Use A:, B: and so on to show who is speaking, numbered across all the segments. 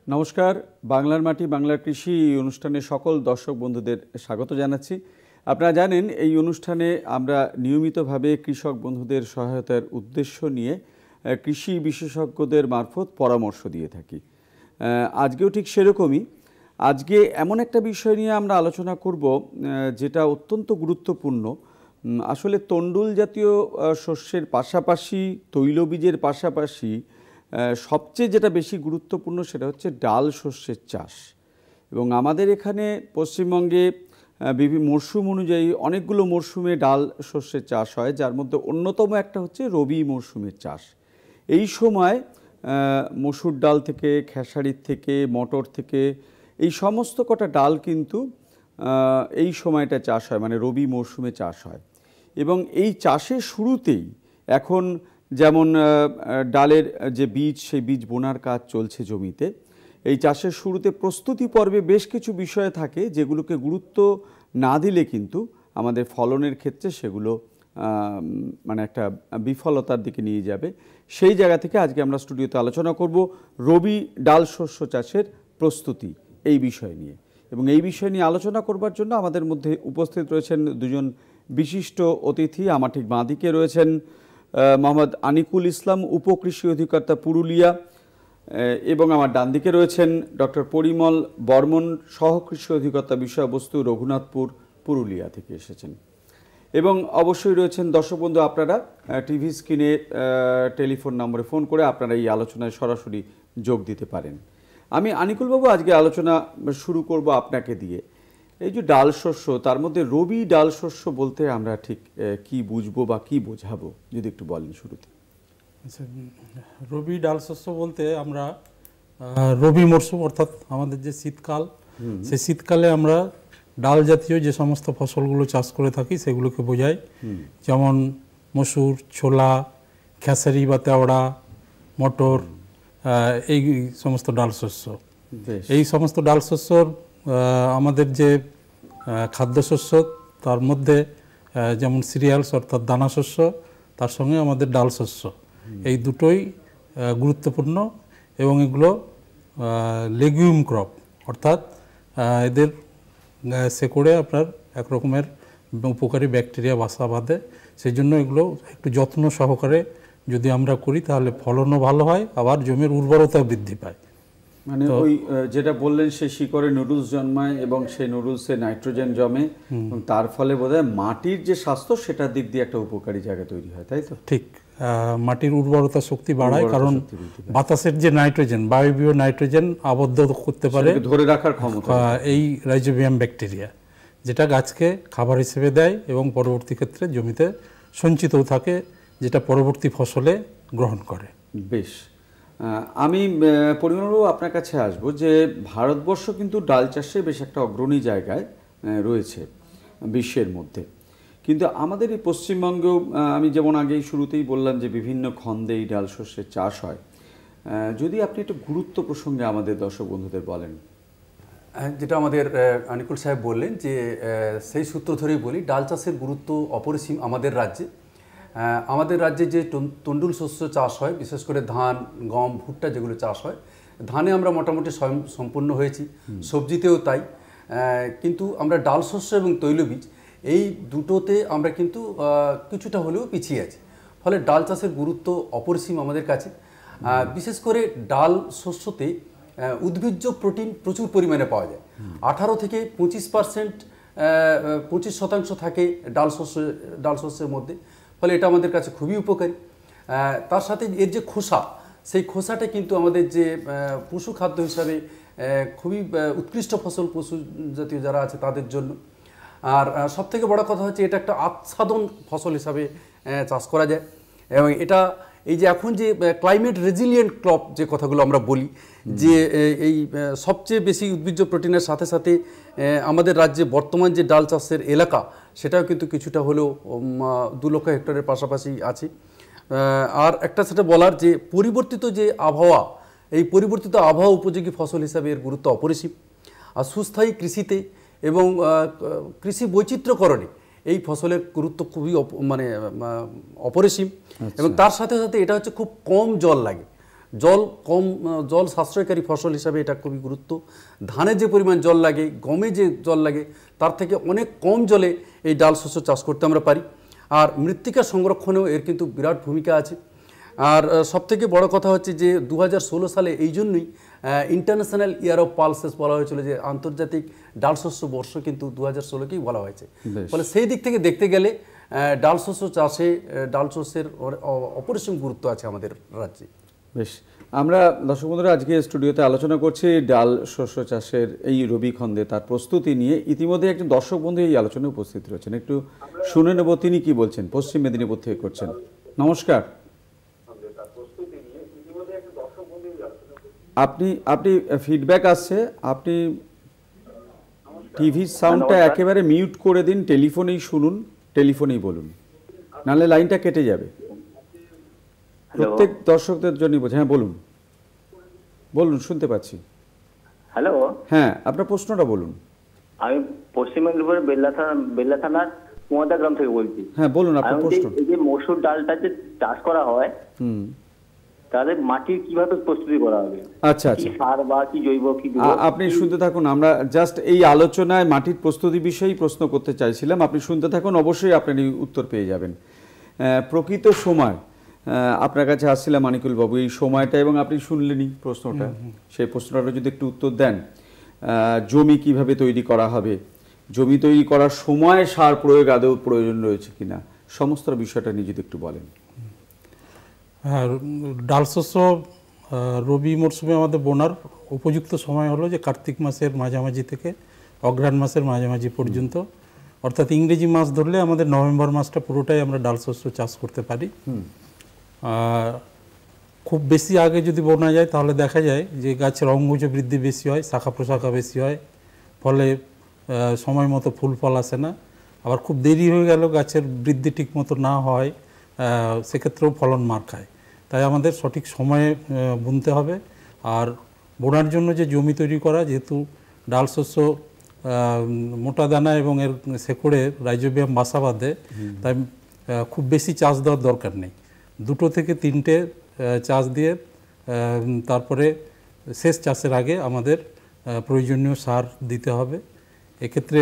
A: নমস্কার, বাংলার মাটি বাংলার কৃষি অনুষ্ঠানে সকল দর্শক বন্ধুদের স্বাগত জানাচ্ছি। আপনারা জানেন এই অনুষ্ঠানে আমরা নিয়মিতভাবে কৃষক বন্ধুদের সহায়তার উদ্দেশ্য নিয়ে কৃষি বিশেষজ্ঞদের মারফত পরামর্শ দিয়ে থাকি। আজকেও ঠিক সেরকমই। আজকে এমন একটা বিষয় নিয়ে আমরা আলোচনা করব যেটা অত্যন্ত গুরুত্বপূর্ণ। আসলে তন্ডুল জাতীয় শস্যের পাশাপাশি তৈলবীজের পাশাপাশি সবচেয়ে যেটা বেশি গুরুত্বপূর্ণ সেটা হচ্ছে ডাল শস্যের চাষ। এবং আমাদের এখানে পশ্চিমবঙ্গে বিভিন্ন মরশুম অনুযায়ী অনেকগুলো মরশুমে ডাল শস্যের চাষ হয়, যার মধ্যে অন্যতম একটা হচ্ছে রবি মরশুমের চাষ। এই সময় মসুর ডাল থেকে, খেসারির থেকে, মটর থেকে এই সমস্ত কটা ডাল কিন্তু এই সময়টা চাষ হয়, মানে রবি মরশুমে চাষ হয়। এবং এই চাষের শুরুতেই এখন যেমন ডালের যে বীজ, সেই বীজ বোনার কাজ চলছে জমিতে। এই চাষের শুরুতে প্রস্তুতি পর্বে বেশ কিছু বিষয় থাকে যেগুলোকে গুরুত্ব না দিলে কিন্তু আমাদের ফলনের ক্ষেত্রে সেগুলো মানে একটা বিফলতার দিকে নিয়ে যাবে। সেই জায়গা থেকে আজকে আমরা স্টুডিওতে আলোচনা করব রবি ডাল শস্য চাষের প্রস্তুতি এই বিষয় নিয়ে। এবং এই বিষয় নিয়ে আলোচনা করবার জন্য আমাদের মধ্যে উপস্থিত রয়েছেন দুজন বিশিষ্ট অতিথি। আমার ঠিক বাঁদিকে রয়েছেন মোহাম্মদ আনিকুল ইসলাম, উপকৃষি অধিকর্তা, পুরুলিয়া, এবং আমার ডান দিকে রয়েছেন ডক্টর পরিমল বর্মন, সহকৃষি অধিকর্তা, বিষয়বস্তু রঘুনাথপুর, পুরুলিয়া থেকে এসেছেন। এবং অবশ্যই রয়েছেন দর্শক বন্ধু, আপনারা টিভি স্ক্রিনে টেলিফোন নম্বরে ফোন করে আপনারা এই আলোচনায় সরাসরি যোগ দিতে পারেন। আমি আনিকুলবাবু আজকে আলোচনা শুরু করব আপনাকে দিয়ে। এই যে ডাল শস্য, তার মধ্যে রবি ডাল শস্য বলতে আমরা ঠিক কি বুঝবো বা কি বোঝাবো, যদি একটু বলেন শুরুতে।
B: আচ্ছা, রবি ডাল শস্য বলতে আমরা রবি মরশুম অর্থাৎ আমাদের যে শীতকাল, সেই শীতকালে আমরা ডাল জাতীয় যে সমস্ত ফসলগুলো চাষ করে থাকি সেগুলোকে বোঝাই। যেমন মসুর, ছোলা, খেসারি বা তেওড়া, মটর, এই সমস্ত ডাল শস্য। এই সমস্ত ডাল শস্যর আমাদের যে খাদ্যশস্য, তার মধ্যে যেমন সিরিয়ালস অর্থাৎ দানা শস্য, তার সঙ্গে আমাদের ডাল শস্য, এই দুটোই গুরুত্বপূর্ণ। এবং এগুলো লেগুম ক্রপ, অর্থাৎ এদের শেকড়ে আপনার এক রকমের উপকারী ব্যাকটেরিয়া বাসা বাঁধে। সেই জন্য এগুলো একটু যত্ন সহকারে যদি আমরা করি তাহলে ফলনও ভালো হয়, আবার জমির উর্বরতা বৃদ্ধি পায়।
A: মানে ওই যেটা বললেন, সেই শিকড়ে নুডলস জন্মায় এবং সেই নুডলসে নাইট্রোজেন জমে এবং তার ফলে বোধহয় মাটির যে স্বাস্থ্য সেটার দিক দিয়ে একটা উপকারী জায়গা তৈরি হয়, তাই তো?
B: ঠিক, মাটির উর্বরতা শক্তি বাড়ায়, কারণ বাতাসের যে নাইট্রোজেন, বায়বীয় নাইট্রোজেন আবদ্ধ করতে পারে
A: ধরে রাখার ক্ষমতা
B: এই রাইজোবিয়াম ব্যাকটেরিয়া, যেটা গাছকে খাবার হিসেবে দেয় এবং পরবর্তী ক্ষেত্রে জমিতে সঞ্চিতও থাকে, যেটা পরবর্তী ফসলে গ্রহণ করে।
A: বেশ, আমি পরিমলবাবু আপনার কাছে আসব যে ভারতবর্ষ কিন্তু ডাল চাষে বেশ একটা অগ্রণী জায়গায় রয়েছে বিশ্বের মধ্যে। কিন্তু আমাদের এই পশ্চিমবঙ্গেও আমি যেমন আগেই শুরুতেই বললাম যে বিভিন্ন খণ্ডে এই ডাল শস্যের চাষ হয়। যদি আপনি একটু গুরুত্ব প্রসঙ্গে আমাদের দর্শক বন্ধুদের বলেন।
C: যেটা আমাদের আনিকুল সাহেব বললেন, যে সেই সূত্র ধরেই বলি, ডাল চাষের গুরুত্ব অপরিসীম আমাদের রাজ্যে। আমাদের রাজ্যে যে তন্ডুল শস্য চাষ হয়, বিশেষ করে ধান, গম, ভুট্টা যেগুলো চাষ হয়, ধানে আমরা মোটামুটি সম্পূর্ণ হয়েছি, সবজিতেও তাই। কিন্তু আমরা ডাল শস্য এবং তৈলবীজ এই দুটোতে আমরা কিন্তু কিছুটা হলেও পিছিয়ে আছি। ফলে ডাল চাষের গুরুত্ব অপরিসীম আমাদের কাছে। বিশেষ করে ডাল শস্যতে উদ্ভিজ্জ প্রোটিন প্রচুর পরিমাণে পাওয়া যায়। 18 থেকে 25% থাকে ডাল শস্যের মধ্যে। ফলে এটা আমাদের কাছে খুবই উপকারী। তার সাথে এর যে খোসা, সেই খোসাটা কিন্তু আমাদের যে পশু খাদ্য হিসাবে খুবই উৎকৃষ্ট ফসল, পশু জাতীয় যারা আছে তাদের জন্য। আর সবথেকে বড় কথা হচ্ছে এটা একটা আচ্ছাদন ফসল হিসাবে চাষ করা যায়। এবং এটা এই যে এখন যে ক্লাইমেট রেজিলিয়েন্ট ক্রপ যে কথাগুলো আমরা বলি, যে এই সবচেয়ে বেশি উদ্ভিজ্জ প্রোটিনের সাথে সাথে আমাদের রাজ্যে বর্তমান যে ডাল চাষের এলাকা, সেটাও কিন্তু কিছুটা হলেও 2 লক্ষ হেক্টরের পাশাপাশি আছে। আর একটা সেটা বলার যে পরিবর্তিত যে আবহাওয়া, এই পরিবর্তিত আবহাওয়া উপযোগী ফসল হিসাবে এর গুরুত্ব অপরিসীম। আর সুস্থায়ী কৃষিতে এবং কৃষি বৈচিত্র্যকরণে এই ফসলের গুরুত্ব খুবই অপরিসীম। এবং তার সাথে সাথে এটা হচ্ছে খুব কম জল লাগে। জল সাশ্রয়কারী ফসল হিসাবে এটা খুবই গুরুত্ব। ধানে যে পরিমাণ জল লাগে, গমে যে জল লাগে, তার থেকে অনেক কম জলে এই ডাল শস্য চাষ করতে আমরা পারি। আর মৃত্তিকা সংরক্ষণেও এর কিন্তু বিরাট ভূমিকা আছে। আর সবথেকে বড় কথা হচ্ছে যে 2016 সালে এই জন্যই ইন্টারন্যাশনাল ইয়ার অফ পালসেস বলা হয়েছিল, যে আন্তর্জাতিক ডাল শস্য বর্ষ কিন্তু 2016কেই বলা হয়েছে। ফলে সেই দিক থেকে দেখতে গেলে ডাল শস্য চাষে ডাল শস্যের অপরিসীম গুরুত্ব আছে আমাদের রাজ্যে।
A: বেশ, আমরা দর্শক বন্ধুরা আজকে স্টুডিওতে আলোচনা করছি ডাল শস্য চাষের এই রবি খন্দে তার প্রস্তুতি নিয়ে। ইতিমধ্যে একজন দর্শক বন্ধু এই আলোচনায় উপস্থিত রয়েছেন, একটু শুনে নেব তিনি কি বলছেন। পশ্চিম মেদিনীপুর থেকে করছেন। নমস্কার। আপনি ফিডব্যাক আসছে, আপনি টিভির সাউন্ডটা একেবারে মিউট করে দিন, টেলিফোনেই শুনুন, টেলিফোনেই বলুন, নাহলে লাইনটা কেটে যাবে। প্রত্যেক দর্শকদের জন্য বলছি। হ্যাঁ বলুন, বলুন, শুনতে পাচ্ছি।
D: হ্যালো,
A: হ্যাঁ আপনার প্রশ্নটা বলুন।
D: আমি পশ্চিম মেদিনীপুরের বেল্লা থানার কুমাদা গ্রাম থেকে বলছি।
A: হ্যাঁ বলুন আপনার প্রশ্ন।
D: এই যে মসুর ডালটা যে চাষ করা হয়, তাহলে মাটির কিভাবে প্রস্তুতি করা হবে?
A: আচ্ছা আচ্ছা,
D: সার বা কি জৈব কি দেব?
A: আপনি শুনতে থাকুন, আমরা জাস্ট এই আলোচনায় মাটির প্রস্তুতি বিষয়েই প্রশ্ন করতে চাইছিলাম। আপনি শুনতে থাকুন, অবশ্যই আপনি উত্তর পেয়ে যাবেন। প্রকৃত সময় আপনার কাছে আসছিলাম মানিকুল বাবু, এই সময়টা, এবং আপনি শুনলেনই প্রশ্নটা, সেই প্রশ্নটা যদি একটু উত্তর দেন। জমি কিভাবে তৈরি করা হবে, জমি তৈরি করার সময় সার প্রয়োগ আদৌ প্রয়োজন রয়েছে কিনা, সমস্ত বিষয়টা নিয়ে যদি একটু বলেন।
B: হ্যাঁ, ডাল শস্য রবি মরশুমে আমাদের বোনার উপযুক্ত সময় হলো যে কার্তিক মাসের মাঝামাঝি থেকে অঘ্রাণ মাসের মাঝামাঝি পর্যন্ত, অর্থাৎ ইংরেজি মাস ধরলে আমাদের নভেম্বর মাসটা পুরোটাই আমরা ডাল শস্য চাষ করতে পারি। খুব বেশি আগে যদি বোনা যায় তাহলে দেখা যায় যে গাছের অঙ্গজ বৃদ্ধি বেশি হয়, শাখা প্রশাখা বেশি হয়, ফলে সময় মতো ফুল ফল আসে না। আবার খুব দেরি হয়ে গেল, গাছের বৃদ্ধি ঠিক মতো না হয়, সেক্ষেত্রেও ফলন মার খায়। তাই আমাদের সঠিক সময়ে বুনতে হবে। আর বোনার জন্য যে জমি তৈরি করা, যেহেতু ডাল শস্য মোটা দানা এবং এর শেকড়ে রাইজোবিয়াম বাসা বাঁধে, তাই খুব বেশি চাষ দেওয়ার দরকার নেই। 2 থেকে 3টে চাষ দিয়ে তারপরে শেষ চাষের আগে আমাদের প্রয়োজনীয় সার দিতে হবে। এক্ষেত্রে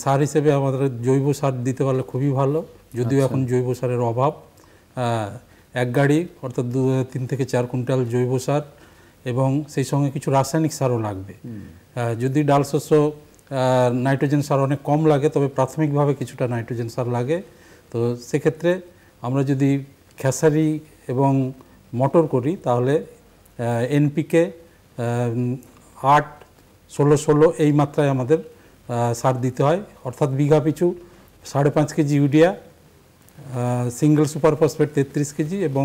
B: সার হিসেবে আমাদের জৈব সার দিতে পারলে খুবই ভালো, যদিও এখন জৈব সারের অভাব। 1 গাড়ি অর্থাৎ 3 থেকে 4 কুইন্টাল জৈব সার, এবং সেই সঙ্গে কিছু রাসায়নিক সারও লাগবে। যদি ডাল শস্য নাইট্রোজেন সার অনেক কম লাগে, তবে প্রাথমিকভাবে কিছুটা নাইট্রোজেন সার লাগে। তো সেক্ষেত্রে আমরা যদি খেসারি এবং মটর করি, তাহলে এনপিকে 8-16-16 এই মাত্রায় আমাদের সার দিতে হয়। অর্থাৎ বিঘা পিছু 5.5 KG urea, single super phosphate 33 KG এবং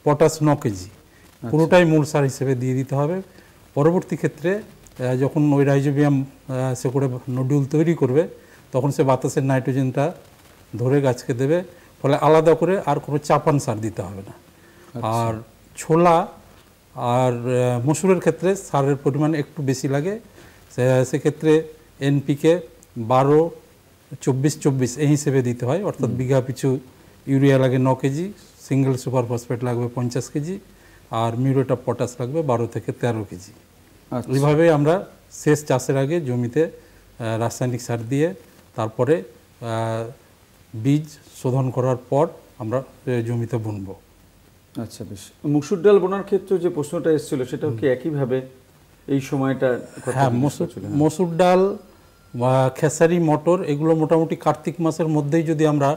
B: পটাশ 9 কেজি, পুরোটাই মূল সার হিসেবে দিয়ে দিতে হবে। পরবর্তী ক্ষেত্রে যখন ওই রাইজোবিয়াম সে করে নডিউল তৈরি করবে, তখন সে বাতাসের নাইট্রোজেনটা ধরে গাছকে দেবে, ফলে আলাদা করে আর কোনো চাপান সার দিতে হবে না। আর ছোলা আর মসুরের ক্ষেত্রে সারের পরিমাণ একটু বেশি লাগে, সেক্ষেত্রে এনপিকে 12-24-24 এই হিসেবে দিতে হয়। অর্থাৎ বিঘা পিছু ইউরিয়া লাগে 9 কেজি, সিঙ্গেল সুপার ফসফেট লাগবে 50 কেজি, আর মিউরেট অফ পটাশ লাগবে 12 থেকে 13 কেজি। এইভাবে আমরা শেষ চাষের আগে জমিতে রাসায়নিক সার দিয়ে তারপরে বীজ শোধন করার পর আমরা জমিতে বুনবো।
A: আচ্ছা, বেশ। মসুর ডাল বোনার ক্ষেত্রে যে প্রশ্নটা এসেছিল, সেটাও কি একইভাবে এই সময়টা?
B: হ্যাঁ, মসুর ডাল বা খেসারি মটর এগুলো মোটামুটি কার্তিক মাসের মধ্যেই যদি আমরা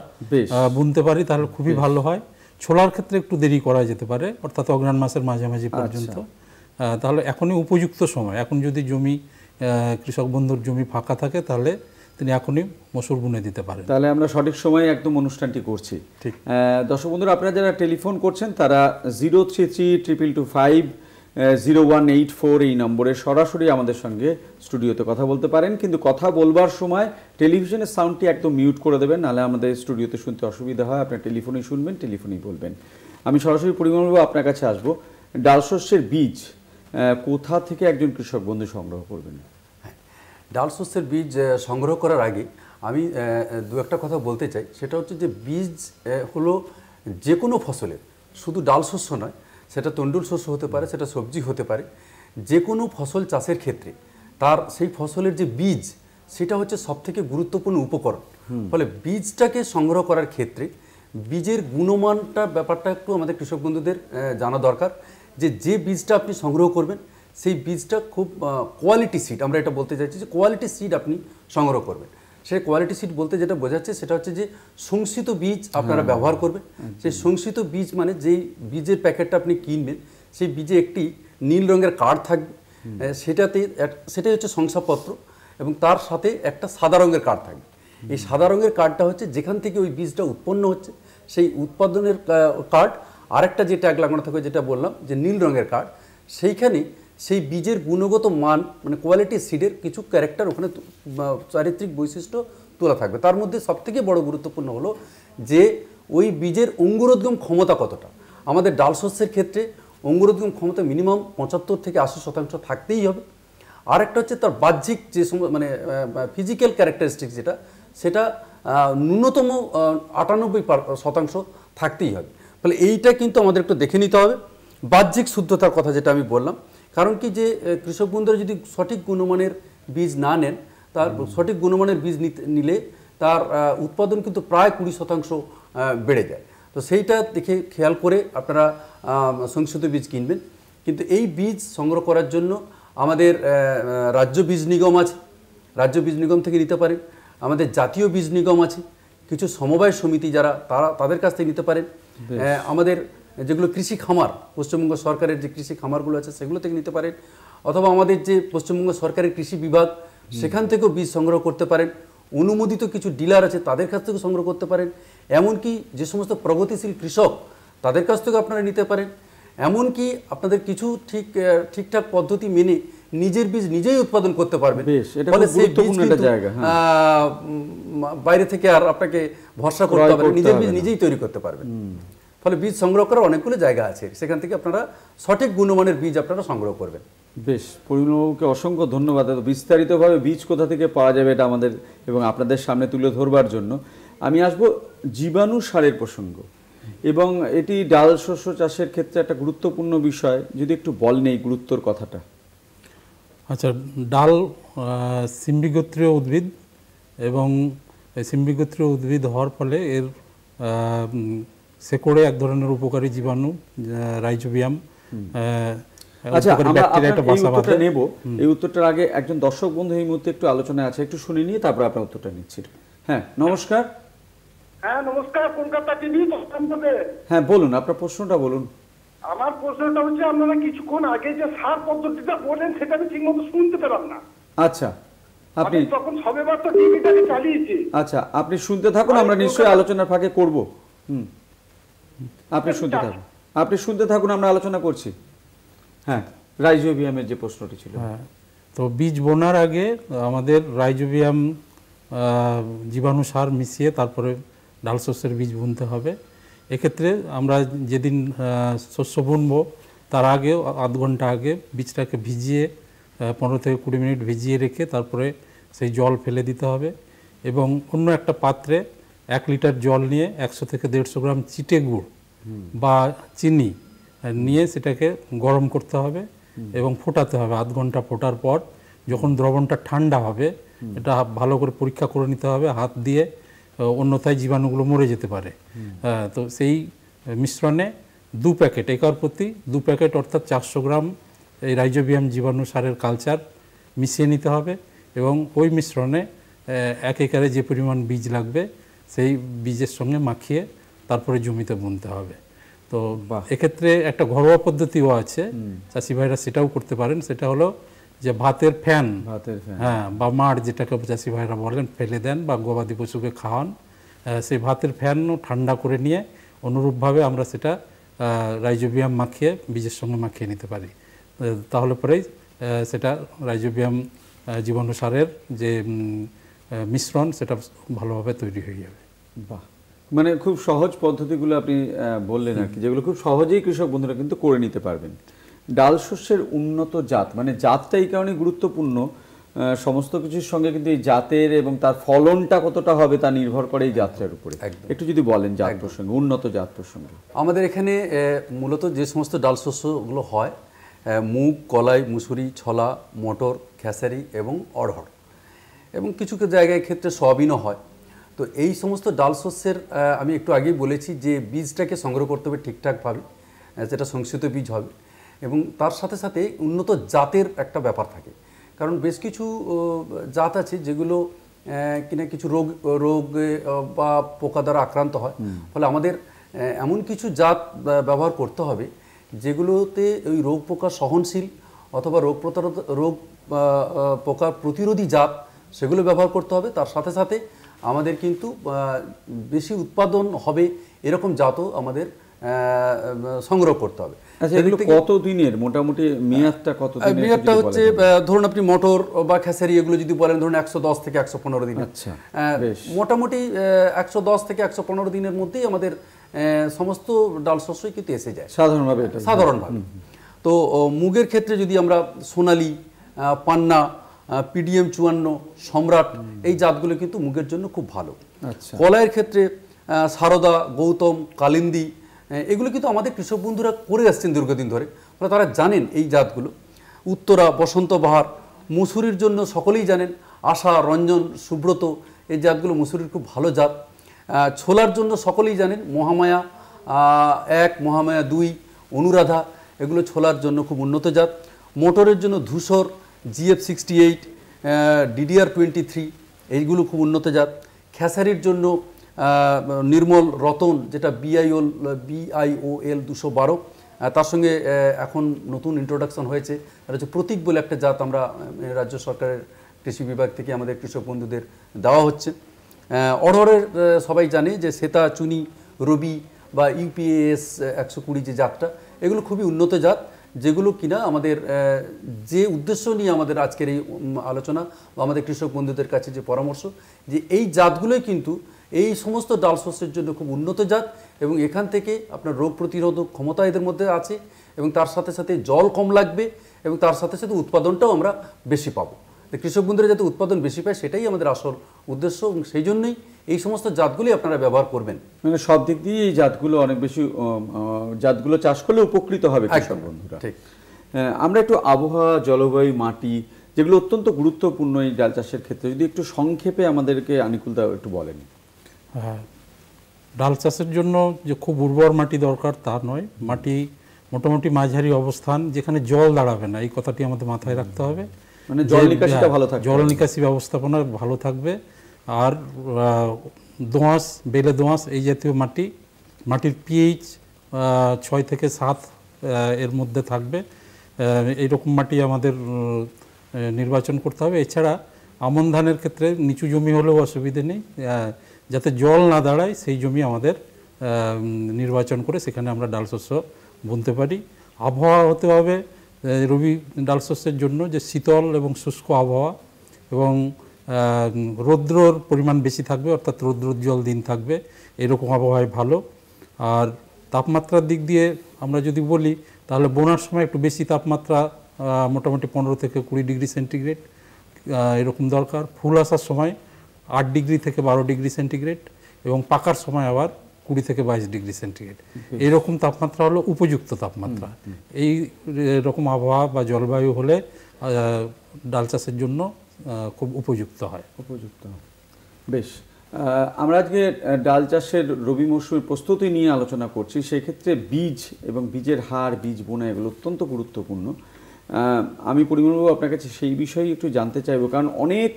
B: বুনতে পারি তাহলে খুবই ভালো হয়। ছোলার ক্ষেত্রে একটু দেরি করা যেতে পারে, অর্থাৎ অঘ্রাণ মাসের মাঝামাঝি পর্যন্ত। তাহলে এখনই উপযুক্ত সময়। এখন যদি জমি কৃষক বন্ধুর জমি ফাঁকা থাকে, তাহলে তিনি এখনই মসুর বুনে দিতে পারেন।
A: তাহলে আমরা সঠিক সময়ে একদম অনুষ্ঠানটি করছি।
B: ঠিক।
A: দর্শক বন্ধুরা, আপনারা যারা টেলিফোন করছেন তারা 033-222-0184 এই নম্বরে সরাসরি আমাদের সঙ্গে স্টুডিওতে কথা বলতে পারেন, কিন্তু কথা বলবার সময় টেলিভিশনের সাউন্ডটি একদম মিউট করে দেবেন, নাহলে আমাদের স্টুডিওতে শুনতে অসুবিধা হয়। আপনার টেলিফোনেই শুনবেন, টেলিফোনেই বলবেন। আমি সরাসরি পরিমাণবাবু আপনার কাছে আসব। ডাল শস্যের বীজ কোথা থেকে একজন কৃষক বন্ধু সংগ্রহ করবেন?
C: ডাল শস্যের বীজ সংগ্রহ করার আগে আমি 2-একটা কথা বলতে চাই। সেটা হচ্ছে যে বীজ হলো যে কোনো ফসলের, শুধু ডাল শস্য নয়, সেটা তন্ডুল শস্য হতে পারে, সেটা সবজি হতে পারে। যে কোনো ফসল চাষের ক্ষেত্রে তার সেই ফসলের যে বীজ, সেটা হচ্ছে সবথেকে গুরুত্বপূর্ণ উপকরণ। ফলে বীজটাকে সংগ্রহ করার ক্ষেত্রে বীজের গুণমানটা ব্যাপারটা একটু আমাদের কৃষক বন্ধুদের জানা দরকার, যে বীজটা আপনি সংগ্রহ করবেন সেই বীজটা খুব কোয়ালিটি সিড, আমরা এটা বলতে চাইছি যে কোয়ালিটি সিড আপনি সংগ্রহ করবেন। সেই কোয়ালিটি সিড বলতে যেটা বোঝাচ্ছে সেটা হচ্ছে যে সংশিত বীজ আপনারা ব্যবহার করবেন। সেই সংশিত বীজ মানে যেই বীজের প্যাকেটটা আপনি কিনবেন সেই বীজে একটি নীল রঙের কার্ড থাকবে, সেটাই হচ্ছে শংসাপত্র, এবং তার সাথে একটা সাদা রঙের কার্ড থাকবে। এই সাদা রঙের কার্ডটা হচ্ছে যেখান থেকে ওই বীজটা উৎপন্ন হচ্ছে সেই উৎপাদনের কার্ড। আরেকটা যে ট্যাগ লাগানো থাকবে যেটা বললাম যে নীল রঙের কার্ড, সেইখানে সেই বীজের গুণগত মান মানে কোয়ালিটি সিডের কিছু ক্যারেক্টার ওখানে চারিত্রিক বৈশিষ্ট্য তোলা থাকবে। তার মধ্যে সবথেকে বড় গুরুত্বপূর্ণ হলো যে ওই বীজের অঙ্কুরোদ্গম ক্ষমতা কতটা। আমাদের ডাল শস্যের ক্ষেত্রে অঙ্কুরোদ্গম ক্ষমতা মিনিমাম 75 থেকে 80% থাকতেই হবে। আরেকটা হচ্ছে তার বাহ্যিক যে মানে ফিজিক্যাল ক্যারেক্টারিস্টিক্স সেটা ন্যূনতম 98% থাকতেই হবে। ফলে এইটা কিন্তু আমাদের একটু দেখে নিতে হবে। বাহ্যিক শুদ্ধতার কথা যেটা আমি বললাম, কারণ কি যে কৃষক বন্ধুরা যদি সঠিক গুণমানের বীজ না নেন, তার সঠিক গুণমানের বীজ নিলে তার উৎপাদন কিন্তু প্রায় 20% বেড়ে যায়। তো সেইটা দেখে খেয়াল করে আপনারা সংশোধিত বীজ কিনবেন। কিন্তু এই বীজ সংগ্রহ করার জন্য আমাদের রাজ্য বীজ নিগম আছে, রাজ্য বীজ নিগম থেকে নিতে পারেন। আমাদের জাতীয় বীজ নিগম আছে, কিছু সমবায় সমিতি যারা তাদের কাছ থেকে নিতে পারেন। আমাদের যেগুলো কৃষি খামার, পশ্চিমবঙ্গ সরকারের যে কৃষি খামারগুলো আছে সেগুলো থেকে নিতে পারেন, অথবা আমাদের যে পশ্চিমবঙ্গ সরকারের কৃষি বিভাগ সেখান থেকেও বীজ সংগ্রহ করতে পারেন। অনুমোদিত কিছু ডিলার আছে তাদের কাছ থেকেও সংগ্রহ করতে পারেন। এমনকি যে সমস্ত প্রগতিশীল কৃষক তাদের কাছ থেকেও আপনারা নিতে পারেন। এমনকি আপনাদের কিছু ঠিকঠাক পদ্ধতি মেনে নিজের বীজ নিজেই উৎপাদন করতে পারবেন। বাইরে থেকে আর আপনাকে ভরসা করতে হবে, নিজের বীজ নিজেই তৈরি করতে পারবেন। ফলে বীজ সংগ্রহ করার অনেকগুলো জায়গা আছে, সেখান থেকে আপনারা সঠিক গুণমানের বীজ আপনারা সংগ্রহ করবেন।
A: বেশ, পরিমলবাবুকে অসংখ্য ধন্যবাদ। বিস্তারিতভাবে বীজ কোথা থেকে পাওয়া যাবে এটা আমাদের এবং আপনাদের সামনে তুলে ধরবার জন্য। আমি আসবো জীবাণু সারের প্রসঙ্গ, এবং এটি ডাল শস্য চাষের ক্ষেত্রে একটা গুরুত্বপূর্ণ বিষয়, যদি একটু বলেন এই গুরুত্বর কথাটা।
B: আচ্ছা, ডাল সিম্বিগোত্রীয় উদ্ভিদ, এবং সিম্বিগোত্রীয় উদ্ভিদ হওয়ার ফলে এর শেকড়ে এক ধরনের উপকারী জীবাণু রাইজোবিয়াম।
A: আচ্ছা, আমরা এই উত্তরটা নেব। এই উত্তরটার আগে একজন দর্শক বন্ধু এই মুহূর্তে একটু আলোচনায় আছে, একটু শুনে নিয়ে তারপর আপনার উত্তরটা নিচ্ছি। হ্যাঁ, নমস্কার।
E: হ্যাঁ নমস্কার, কলকাতা টিভি।
A: হ্যাঁ বলুন, আপনার প্রশ্নটা বলুন।
E: আমার প্রশ্নটা হচ্ছে, আপনারা কিছুক্ষণ আগে যে সার পদ্ধতিটা বলেন সেটা আমি ঠিক মতো শুনতে পেলাম না।
A: আচ্ছা, আপনি
E: তখন সবেমাত্র টিভিটাকে চালিয়েছি।
A: আচ্ছা, আপনি শুনতে থাকুন, আমরা নিশ্চয়ই আলোচনার ফাঁকে করব। আপনি শুনতে থাকুন, আমরা আলোচনা করছি। হ্যাঁ, রাইজোবিয়ামের যে প্রশ্নটি ছিল।
B: হ্যাঁ, তো বীজ বোনার আগে আমাদের রাইজোবিয়াম জীবাণু সার মিশিয়ে তারপরে ডাল শস্যের বীজ বুনতে হবে। এক্ষেত্রে আমরা যেদিন শস্য বুনবো তার আগে আধ ঘন্টা আগে বীজটাকে ভিজিয়ে 15 থেকে 20 মিনিট ভিজিয়ে রেখে তারপরে সেই জল ফেলে দিতে হবে, এবং অন্য একটা পাত্রে 1 লিটার জল নিয়ে 100 থেকে 150 গ্রাম চিটে গুড় বা চিনি নিয়ে সেটাকে গরম করতে হবে এবং ফোটাতে হবে। আধ ঘন্টা ফোটার পর যখন দ্রবণটা ঠান্ডা হবে, এটা ভালো করে পরীক্ষা করে নিতে হবে হাত দিয়ে, অন্যথায় জীবাণুগুলো মরে যেতে পারে। তো সেই মিশ্রণে 2 প্যাকেট, একর প্রতি 2 প্যাকেট অর্থাৎ 400 গ্রাম এই রাইজোবিয়াম জীবাণু সারের কালচার মিশিয়ে নিতে হবে, এবং ওই মিশ্রণে 1 একরে যে পরিমাণ বীজ লাগবে সেই বীজের সঙ্গে মাখিয়ে তারপরে জমিতে বুনতে হবে। তো এক্ষেত্রে একটা ঘরোয়া পদ্ধতিও আছে, চাষি ভাইরা সেটাও করতে পারেন। সেটা হলো যে ভাতের ফ্যান, হ্যাঁ, বা মাড় যেটাকে চাষি ভাইরা বলেন, ফেলে দেন বা গবাদি পশুকে খাওয়ান। সেই ভাতের ফ্যানও ঠান্ডা করে নিয়ে অনুরূপভাবে আমরা সেটা রাইজোবিয়াম মাখিয়ে বীজের সঙ্গে মাখিয়ে নিতে পারি। তাহলে পরেই সেটা রাইজোবিয়াম জীবাণু সারের যে মিশ্রণ সেটা ভালোভাবে তৈরি হয়ে যাবে।
A: বাহ, মানে খুব সহজ পদ্ধতিগুলো আপনি বললেন আর কি, যেগুলো খুব সহজেই কৃষক বন্ধুরা কিন্তু করে নিতে পারবেন। ডাল শস্যের উন্নত জাত, মানে জাতটা এই কারণে গুরুত্বপূর্ণ, সমস্ত কিছুর সঙ্গে কিন্তু এই জাতের এবং তার ফলনটা কতটা হবে তা নির্ভর করে এই জাতটার উপরে। একটু যদি বলেন জাত প্রসঙ্গে, উন্নত জাত প্রসঙ্গে।
C: আমাদের এখানে মূলত যে সমস্ত ডাল শস্যগুলো হয়, মুগ, কলাই, মুসুরি, ছোলা, মটর, খেসারি এবং অড়হর, এবং কিছু কিছু জায়গায় ক্ষেত্রে সয়াবিনও হয়। তো এই সমস্ত ডাল শস্যের আমি একটু আগেই বলেছি যে বীজটাকে সংগ্রহ করতে হবে ঠিকঠাকভাবে, যেটা সংশোধিত বীজ হবে, এবং তার সাথে সাথে উন্নত জাতের একটা ব্যাপার থাকে। কারণ বেশ কিছু জাত আছে যেগুলো কিনা কিছু রোগ বা পোকা দ্বারা আক্রান্ত হয়, ফলে আমাদের এমন কিছু জাত ব্যবহার করতে হবে যেগুলোতে ওই রোগ পোকা সহনশীল অথবা রোগ পোকা প্রতিরোধী জাত সেগুলো ব্যবহার করতে হবে। তার সাথে সাথে আমাদের কিন্তু বেশি উৎপাদন হবে এরকম জাতও আমাদের সংগ্রহ করতে হবে।
A: আচ্ছা, এগুলো কত দিনের মোটামুটি মেয়াদটা কত দিনের?
C: মেয়াদটা হচ্ছে ধরুন আপনি মটর বা খেসারি এগুলো যদি বলেন ধরুন 110 থেকে 115 দিন।
A: আচ্ছা,
C: মোটামুটি 110 থেকে 115 দিনের মধ্যেই আমাদের সমস্ত ডাল শস্যই কিন্তু এসে যায় সাধারণভাবে। তো মুগের ক্ষেত্রে যদি আমরা সোনালী, পান্না, পিডিএম 54, সম্রাট, এই জাতগুলো কিন্তু মুগের জন্য খুব ভালো। কলাইয়ের ক্ষেত্রে সারদা, গৌতম, কালিন্দী, এগুলো কিন্তু আমাদের কৃষক বন্ধুরা করে আসছেন দীর্ঘদিন ধরে, ফলে তারা জানেন এই জাতগুলো। উত্তরা, বসন্ত বাহার, মুসুরির জন্য সকলেই জানেন আশা, রঞ্জন, সুব্রত, এই জাতগুলো মুসুরির খুব ভালো জাত। ছোলার জন্য সকলেই জানেন মহামায়া 1, মহামায়া 2, অনুরাধা, এগুলো ছোলার জন্য খুব উন্নত জাত। মোটরের জন্য ধূসর, GF68, DDR23, এইগুলো খুব উন্নত জাত। খেসারির জন্য নির্মল, রতন, যেটা BIOL 212, তার সঙ্গে এখন নতুন ইন্ট্রোডাকশন হয়েছে, এটা হচ্ছে প্রতীক বলে একটা জাত আমরা রাজ্য সরকারের কৃষি বিভাগ থেকে আমাদের কৃষক বন্ধুদের দেওয়া হচ্ছে। অড়হরের সবাই জানে যে শ্বেতা, চুনি, রবি বা UPAS 120 যে জাতটা, এগুলো খুবই উন্নত জাত, যেগুলো কিনা আমাদের যে উদ্দেশ্য নিয়ে আমাদের আজকের এই আলোচনা বা আমাদের কৃষক বন্ধুদের কাছে যে পরামর্শ, যে এই জাতগুলোই কিন্তু এই সমস্ত ডাল শস্যের জন্য খুব উন্নত জাত, এবং এখান থেকে আপনার রোগ প্রতিরোধক ক্ষমতা এদের মধ্যে আছে, এবং তার সাথে সাথে জল কম লাগবে, এবং তার সাথে সাথে উৎপাদনটাও আমরা বেশি পাবো। কৃষক বন্ধুরা যাতে উৎপাদন বেশি পায় সেটাই আমাদের আসল উদ্দেশ্য, এবং সেই জন্যই এই সমস্ত জাতগুলি আপনারা ব্যবহার করবেন।
A: মানে সব দিক দিয়ে এই জাতগুলো অনেক বেশি, জাতগুলো চাষ করলে উপকৃত হবে কৃষক বন্ধুরা। ঠিক। আমরা একটু আবহাওয়া, জলবায়ু, মাটি, যেগুলো অত্যন্ত গুরুত্বপূর্ণ এই ডাল চাষের ক্ষেত্রে, যদি একটু সংক্ষেপে আমাদেরকে আনিকুলদা একটু বলেন।
B: হ্যাঁ, ডাল চাষের জন্য যে খুব উর্বর মাটি দরকার তা নয়, মাটি মোটামুটি মাঝারি অবস্থান, যেখানে জল দাঁড়াবে না, এই কথাটি আমাদের মাথায় রাখতে হবে।
A: মানে জল নিকাশিটা ভালো থাকবে,
B: জল নিকাশি ব্যবস্থাপনা ভালো থাকবে। আর দোআঁশ, বেলে দোআঁশ, এই জাতীয় মাটির pH 6 থেকে 7 এর মধ্যে থাকবে, এইরকম মাটি আমাদের নির্বাচন করতে হবে। এছাড়া আমন ধানের ক্ষেত্রে নিচু জমি হলেও অসুবিধে নেই, যাতে জল না দাঁড়ায় সেই জমি আমাদের নির্বাচন করে সেখানে আমরা ডাল শস্য বুনতে পারি। আবহাওয়া হতে হবে রবি ডাল শস্যের জন্য যে শীতল এবং শুষ্ক আবহাওয়া, এবং রৌদ্রর পরিমাণ বেশি থাকবে, অর্থাৎ রৌদ্রোজ্জ্বল দিন থাকবে, এরকম আবহাওয়ায় ভালো। আর তাপমাত্রার দিক দিয়ে আমরা যদি বলি তাহলে বোনার সময় একটু বেশি তাপমাত্রা, মোটামুটি 15 থেকে 20 ডিগ্রি সেন্টিগ্রেড এরকম দরকার। ফুল আসার সময় 8 ডিগ্রি থেকে 12 ডিগ্রি সেন্টিগ্রেড, এবং পাকার সময় আবার 20 থেকে 22 ডিগ্রি সেন্টিগ্রেড, এইরকম তাপমাত্রা হলো উপযুক্ত তাপমাত্রা। এই রকম আবহাওয়া বা জলবায়ু হলে ডাল চাষের জন্য খুব উপযুক্ত হয়।
A: বেশ, আমরা আজকে ডাল চাষের রবি মরশুমের প্রস্তুতি নিয়ে আলোচনা করছি। সেক্ষেত্রে বীজ এবং বীজের হার, বীজ বোনা, এগুলো অত্যন্ত গুরুত্বপূর্ণ। আমি পরিমলবাবু আপনার কাছে সেই বিষয়ে একটু জানতে চাইব, কারণ অনেক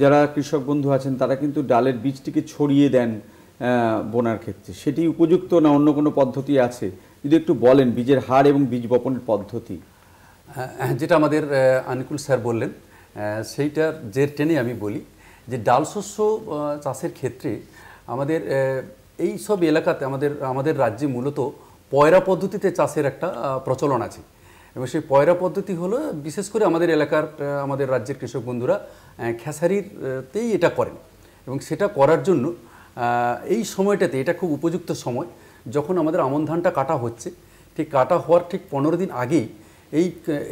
A: যারা কৃষক বন্ধু আছেন তারা কিন্তু ডালের বীজটিকে ছড়িয়ে দেন বোনার ক্ষেত্রে, সেটি উপযুক্ত না অন্য কোনো পদ্ধতি আছে? যদি একটু বলেন বীজের হার এবং বীজ বপনের পদ্ধতি।
C: যেটা আমাদের আনিকুল স্যার বললেন সেইটার জের টেনে আমি বলি যে ডাল শস্য চাষের ক্ষেত্রে আমাদের এই সব এলাকাতে আমাদের রাজ্যে মূলত পয়রা পদ্ধতিতে চাষের একটা প্রচলন আছে, এবং সেই পয়রা পদ্ধতি হলো বিশেষ করে আমাদের এলাকার আমাদের রাজ্যের কৃষক বন্ধুরা খেসারিতেই এটা করেন, এবং সেটা করার জন্য এই সময়টাতে এটা খুব উপযুক্ত সময়, যখন আমাদের আমন ধানটা কাটা হচ্ছে, ঠিক কাটা হওয়ার ঠিক 15 দিন আগেই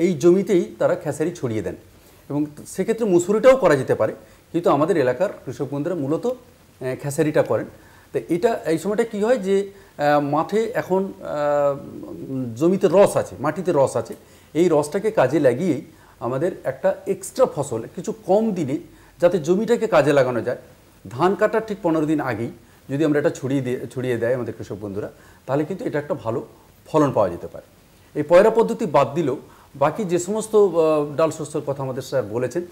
C: এই জমিতেই তারা খেসারি ছড়িয়ে দেন, এবং সেক্ষেত্রে মুসুরিটাও করা যেতে পারে, কিন্তু আমাদের এলাকার কৃষক বন্ধুরা মূলত খেসারিটা করেন। তো এটা এই সময়টা কি হয় যে মাঠে এখন জমিতে রস আছে, মাটিতে রস আছে, এই রসটাকে কাজে লাগিয়েই আমাদের একটা এক্সট্রা ফসল কিছু কম দিনে যাতে জমিটাকে কাজে লাগানো যায়, ধান কাটার ঠিক 15 দিন আগেই যদি আমরা এটা ছড়িয়ে দেয় আমাদের কৃষক বন্ধুরা, তাহলে কিন্তু এটা একটা ভালো ফলন পাওয়া যেতে পারে। এই পয়রা পদ্ধতি বাদ দিলেও বাকি যে সমস্ত ডাল শস্যের কথা আমাদের স্যার বলেছেন,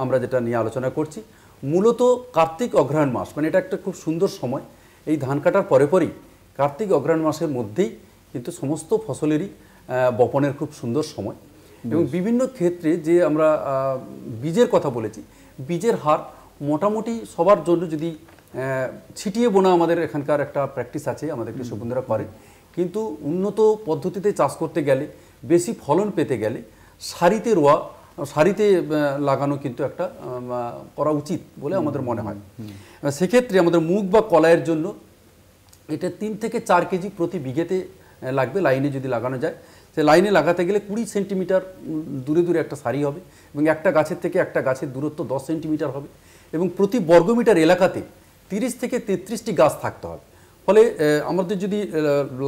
C: আমরা যেটা নিয়ে আলোচনা করছি, মূলত কার্তিক অগ্রহায়ণ মাস, মানে এটা একটা খুব সুন্দর সময়। এই ধান কাটার পরেই কার্তিক অগ্রহায়ণ মাসের মধ্যেই কিন্তু সমস্ত ফসলেরই বপনের খুব সুন্দর সময়। এবং বিভিন্ন ক্ষেত্রে যে আমরা বীজের কথা বলেছি, বীজের হার মোটামুটি সবার জন্য যদি ছিটিয়ে বোনা আমাদের এখানকার একটা প্র্যাকটিস আছে, আমাদের কৃষক বন্ধুরা করে, কিন্তু উন্নত পদ্ধতিতে চাষ করতে গেলে, বেশি ফলন পেতে গেলে সারিতে রোয়া, সারিতে লাগানো কিন্তু একটা করা উচিত বলে আমাদের মনে হয়। সেক্ষেত্রে আমাদের মুগ বা কলাইয়ের জন্য এটা 3 থেকে 4 কেজি প্রতি বিঘেতে লাগবে লাইনে যদি লাগানো যায়। সে লাইনে লাগাতে গেলে 20 সেন্টিমিটার দূরে দূরে একটা সারি হবে এবং একটা গাছের থেকে একটা গাছের দূরত্ব 10 সেন্টিমিটার হবে এবং প্রতি বর্গমিটার এলাকাতে 30 থেকে 33টি গাছ থাকতে হবে। ফলে আমাদের যদি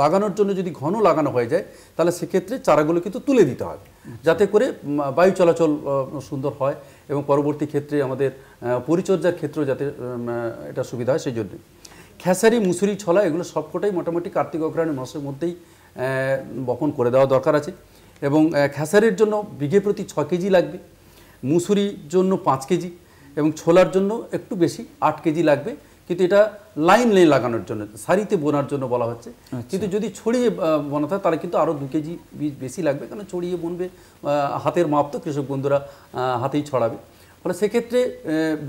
C: লাগানোর জন্য যদি ঘন লাগানো হয়ে যায়, তাহলে সেক্ষেত্রে চারাগুলো কিন্তু তুলে দিতে হবে, যাতে করে বায়ু চলাচল সুন্দর হয় এবং পরবর্তী ক্ষেত্রে আমাদের পরিচর্যার ক্ষেত্রেও যাতে এটা সুবিধা হয়। সেই জন্য খেসারি, মুসুরি, ছোলা এগুলো সবকটাই মোটামুটি কার্তিক অগ্রহায়ণ মাসের মধ্যেই বপন করে দেওয়া দরকার আছে। এবং খেসারির জন্য বিঘে প্রতি 6 কেজি লাগবে, মুসুরির জন্য 5 কেজি এবং ছোলার জন্য একটু বেশি 8 কেজি লাগবে। কিন্তু এটা লাইন লাগানোর জন্য, সারিতে বোনার জন্য বলা হচ্ছে। কিন্তু যদি ছড়িয়ে বোনাতে হয় তাহলে কিন্তু আরও 2 কেজি বীজ বেশি লাগবে, কারণ ছড়িয়ে বুনবে, হাতের মাপ তো কৃষক বন্ধুরা হাতেই ছড়াবে। ফলে সেক্ষেত্রে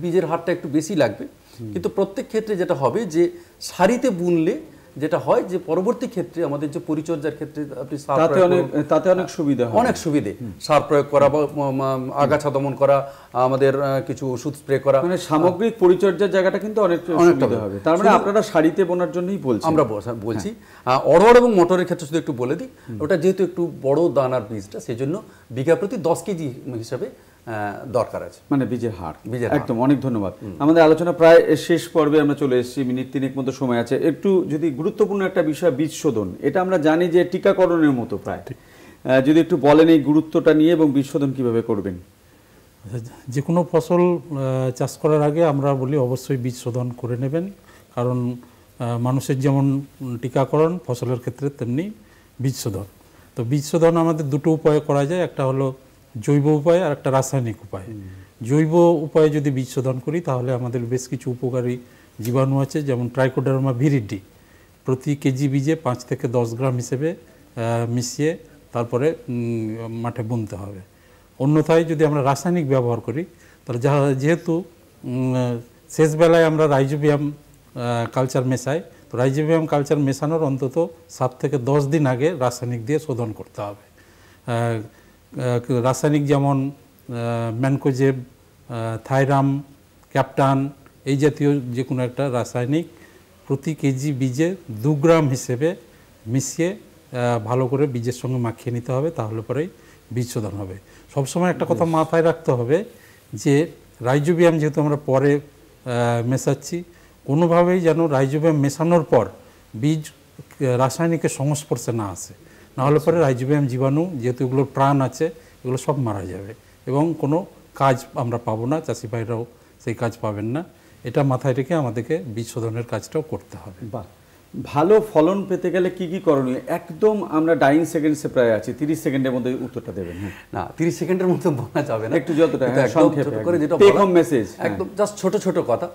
C: বীজের হারটা একটু বেশি লাগবে। কিন্তু প্রত্যেক ক্ষেত্রে যেটা হবে যে সারিতে বুনলে যেটা হয় যে পরবর্তী ক্ষেত্রে আমাদের যে পরিচর্যার ক্ষেত্রে আপনি
A: তাতে অনেক সুবিধা,
C: অনেক সুবিধে, সার প্রয়োগ করা বা আগাছা দমন করা, আমাদের কিছু ওষুধ স্প্রে করা,
A: মানে সামগ্রিক পরিচর্যার জায়গাটা কিন্তু অনেক সুবিধা হবে। তার মানে আপনারা সারিতে বোনার জন্যই বলছেন।
C: আমরা বলছি অড়হর এবং মটরের ক্ষেত্রে শুধু একটু বলে দিই, ওটা যেহেতু একটু বড় দানার বীজটা, সেই জন্য বিঘা প্রতি 10 কেজি হিসাবে দরকার আছে,
A: মানে বীজের হার। একদম, অনেক ধন্যবাদ। আমাদের আলোচনা প্রায় শেষ পর্বে আমরা চলে এসেছি, মিনিট 3 মতো সময় আছে। একটু যদি গুরুত্বপূর্ণ একটা বিষয় বীজ শোধন, এটা আমরা জানি যে টিকাকরণের মতো প্রায়, যদি একটু বলেন এই গুরুত্বটা নিয়ে এবং বীজ শোধন কিভাবে করবেন।
B: যে কোনো ফসল চাষ করার আগে আমরা বলি অবশ্যই বীজ শোধন করে নেবেন, কারণ মানুষের যেমন টিকাকরণ ফসলের ক্ষেত্রে তেমনি বীজ শোধন। তো বীজ শোধন আমাদের দুটো উপায়ে করা যায়, একটা হলো জৈব উপায় আর একটা রাসায়নিক উপায়। জৈব উপায়ে যদি বীজ শোধন করি তাহলে আমাদের বেশ কিছু উপকারী জীবাণু আছে, যেমন ট্রাইকোডার্মা ভিরিডি প্রতি কেজি বীজে 5 থেকে 10 গ্রাম হিসেবে মিশিয়ে তারপরে মাঠে বুনতে হবে। অন্যথায় যদি আমরা রাসায়নিক ব্যবহার করি তাহলে যেহেতু শেষ বেলায় আমরা রাইজোবিয়াম কালচার মেশাই, তো রাইজোবিয়াম কালচার মেশানোর অন্তত 7 থেকে 10 দিন আগে রাসায়নিক দিয়ে শোধন করতে হবে। রাসায়নিক যেমন ম্যানকোজেব, থাইরাম, ক্যাপটান এই জাতীয় যে কোনো একটা রাসায়নিক প্রতি কেজি বীজে 2 গ্রাম হিসেবে মিশিয়ে ভালো করে বীজের সঙ্গে মাখিয়ে নিতে হবে, তাহলে পরেই বীজ শোধন হবে। সবসময় একটা কথা মাথায় রাখতে হবে যে রাইজোবিয়াম যেহেতু আমরা পরে মেশাচ্ছি, কোনোভাবেই যেন রাইজোবিয়াম মেশানোর পর বীজ রাসায়নিকের সংস্পর্শে না আসে, নাহলে পরে রাইজোবিয়াম জীবাণু যেহেতু এগুলোর প্রাণ আছে এগুলো সব মারা যাবে এবং কোনো কাজ আমরা পাবো না, চাষি ভাইরাও সেই কাজ পাবেন না। এটা মাথায় রেখে আমাদেরকে বীজ শোধনের কাজটাও করতে হবে।
A: বাহ, ভালো ফলন পেতে গেলে কি কি করণীয়? একদম আমরা ডাইং সেকেন্ডসে প্রায় আছি, 30 সেকেন্ডের মধ্যে উত্তরটা দেবেন।
C: না, 30 সেকেন্ডের মধ্যে বলা যাবে না,
A: একটু যতটা
C: সংক্ষেপে করে যেটা
A: টেক হোম মেসেজ,
C: একদম জাস্ট ছোট ছোট কথা।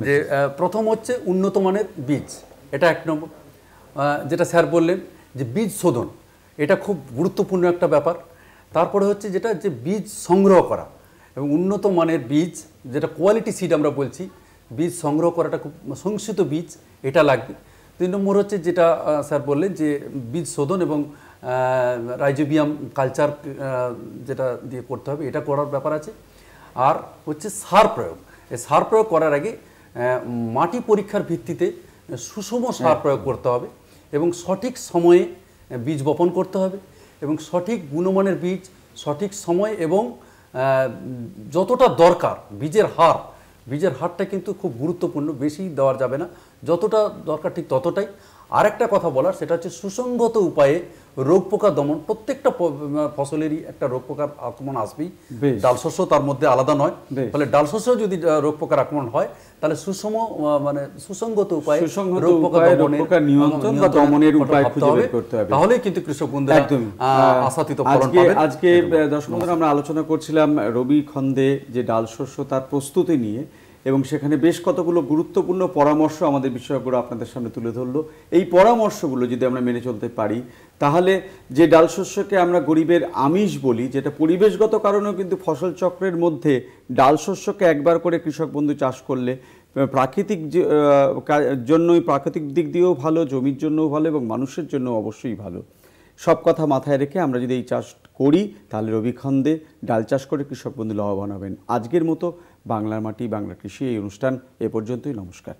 C: যে প্রথম হচ্ছে উন্নত মানের বীজ, এটা 1 নম্বর। যেটা স্যার বললেন যে বীজ শোধন, এটা খুব গুরুত্বপূর্ণ একটা ব্যাপার। তারপরে হচ্ছে যেটা যে বীজ সংগ্রহ করা এবং উন্নত মানের বীজ, যেটা কোয়ালিটি সিড আমরা বলছি, বীজ সংগ্রহ করাটা খুব সংশোধিত বীজ, এটা লাগবে। 3 নম্বর হচ্ছে যেটা স্যার বললেন যে বীজ শোধন এবং রাইজোবিয়াম কালচার যেটা দিয়ে করতে হবে, এটা করার ব্যাপার আছে। আর হচ্ছে সার প্রয়োগ। এই সার প্রয়োগ করার আগে মাটি পরীক্ষার ভিত্তিতে সুষম সার প্রয়োগ করতে হবে এবং সঠিক সময়ে বীজ বপন করতে হবে এবং সঠিক গুণমানের বীজ সঠিক সময় এবং যতটা দরকার বীজের হারটা কিন্তু খুব গুরুত্বপূর্ণ, বেশি দেওয়া যাবে না, যতটা দরকার ঠিক ততটাই। আরেকটা কথা বলার, সেটা হচ্ছে সুসংগত উপায়ে রোগ পোকা দমন। প্রত্যেকটা ফসলেরই একটা রোগ পোকার আক্রমণ আসবেই, ডাল শস্য তার মধ্যে আলাদা নয়। ফলে ডাল শস্য যদি রোগ পোকার আক্রমণ হয়, তাহলে সুসংগত উপায়ে রোগ পোকা
A: নিয়ন্ত্রণ বা দমনের উপায় খুঁজে বের করতে হবে,
C: তাহলে কিন্তু কৃষক বন্ধুরা আশাতীত ফলন পাবেন।
A: আজকে দর্শক বন্ধুরা আমরা আলোচনা করছিলাম রবি খন্দে যে ডাল শস্য তার প্রস্তুতি নিয়ে, এবং সেখানে বেশ কতগুলো গুরুত্বপূর্ণ পরামর্শ আমাদের বিশেষজ্ঞরা আপনাদের সামনে তুলে ধরলো। এই পরামর্শগুলো যদি আমরা মেনে চলতে পারি, তাহলে যে ডাল শস্যকে আমরা গরিবের আমিষ বলি, যেটা পরিবেশগত কারণেও কিন্তু ফসল চক্রের মধ্যে ডাল শস্যকে একবার করে কৃষক বন্ধু চাষ করলে প্রাকৃতিক জন্যই, প্রাকৃতিক দিক দিয়েও ভালো, জমির জন্যও ভালো এবং মানুষের জন্য অবশ্যই ভালো। সব কথা মাথায় রেখে আমরা যদি এই চাষ করি, তাহলে রবি খন্দে ডাল চাষ করে কৃষক বন্ধু লাভবান হবেন। আজকের মতো বাংলার মাটি বাংলা কৃষি এই অনুষ্ঠান এ পর্যন্তই। নমস্কার।